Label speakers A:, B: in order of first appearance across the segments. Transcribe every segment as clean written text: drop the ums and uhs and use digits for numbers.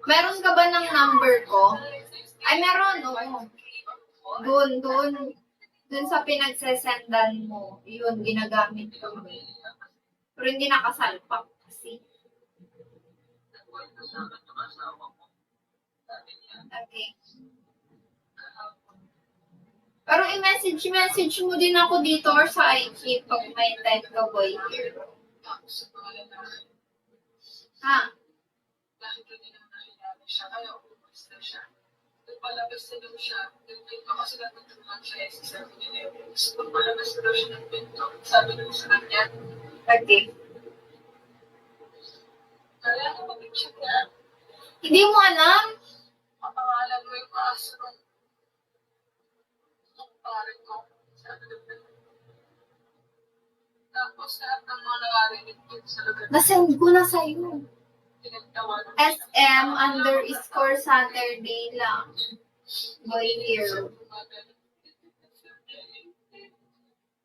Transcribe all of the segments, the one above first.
A: Meron ka ba ng number ko? Ay, meron, oo. Doon sa pinagsesendan mo, yun, ginagamit ko. Pero hindi nakasalpak kasi. Okay. Pero i-message mo din ako dito or sa IG pag may time ka, boy. Ha?
B: Palabas na daw siya, nag-pinto kasi nagtutulungan siya sa 7-Eleven. Pag palabas na daw siya ng pinto, sabi daw sa kanya,
A: Okay.
B: kaya na mag-check na.
A: Hindi mo alam?
B: Mapangalan mo yung aso ng pare ko. Sabi daw na. Tapos lahat ng mga nakarinig din sa lugar.
A: Nasend ko na sa'yo.
B: Pinagtawanan
A: SM_Saturday lang. Boy here.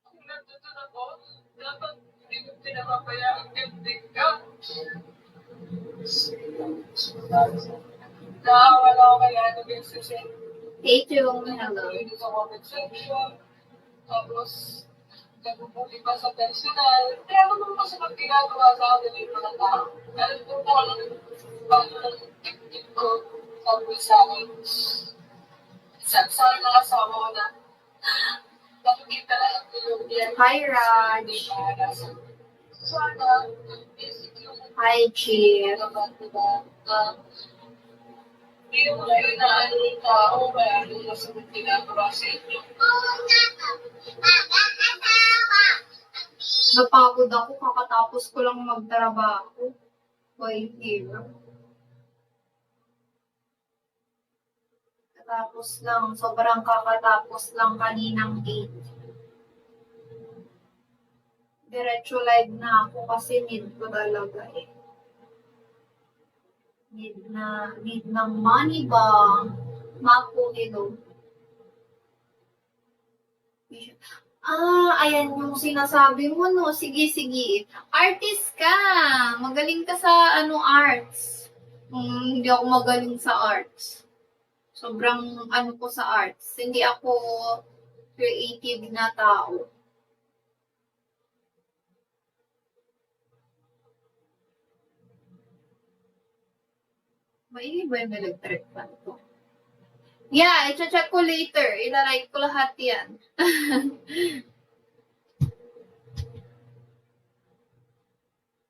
B: Kung nandito na po, dapat hindi mo pinapapayaan ganding ka. Nakawala ko kaya na beses eh.
A: Hey, Jung. Hello.
B: Sa comment section. Tapos, nagbubuli pa sa personal. Kaya naman masarap ginagawa sa akin yung mga tao. Alam ko po ano ng tip ko. Sabi sa akin. Sa mga asawa ko na. Nakikita lang yung yan.
A: Hi, Raj.
B: Sana, basic yung
A: Hi, Chief.
B: hindi mo kayo na ano yung tao, kaya yung masarap ginagawa sa inyo.
A: Napagod ako kakatapos ko lang magtrabaho. Boy here. Sobrang kakatapos lang kaninang 8. Diretso live na ako kasi need ko talaga eh. Need ng money ba? Mapo, hello. Ayan yung sinasabi mo, no? Sige. Artist ka! Magaling ka sa, arts. Hindi ako magaling sa arts. Sobrang, ko sa arts. Hindi ako creative na tao. Maingay ba yung electric fan ko? Yeah, i-check ko later. Ilalike ko lahat yan.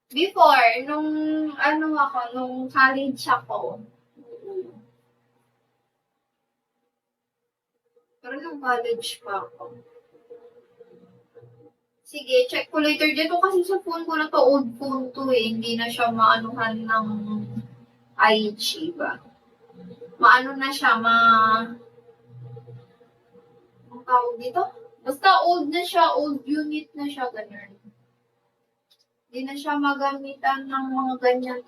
A: Before, nung college ako. Pero nung college pa ako. Sige, check ko later. Dito kasi sa phone ko na to, old phone to eh. Hindi na siya maanuhan ng IG ba? Maano na siya, ang tawag dito? Basta old na siya, old unit na siya, ganyan. Hindi na siya magamitan ng mga ganyan.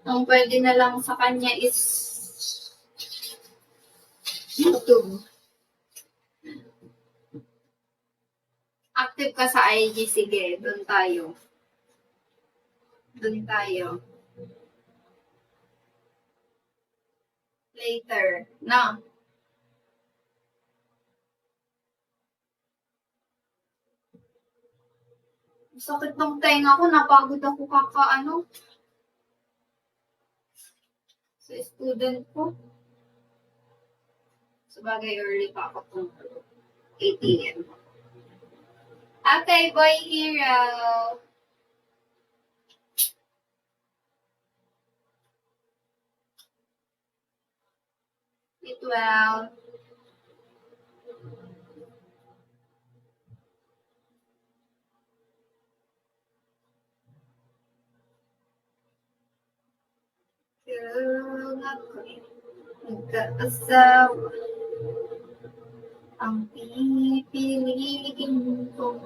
A: Ang pwede na lang sa kanya is YouTube. Active ka sa IG, sige, doon tayo. Later, na. Sakit ng tenga ko, napagod ako sa student ko. Sabagay, early pa ako kung 8 a.m. Okay, boy hero. Eat well. Kung ako'y nagkaasawa, ang pipiliin ko.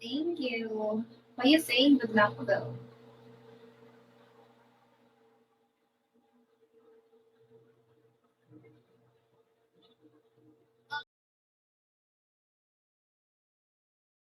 A: Thank you. What are you saying? Good luck though.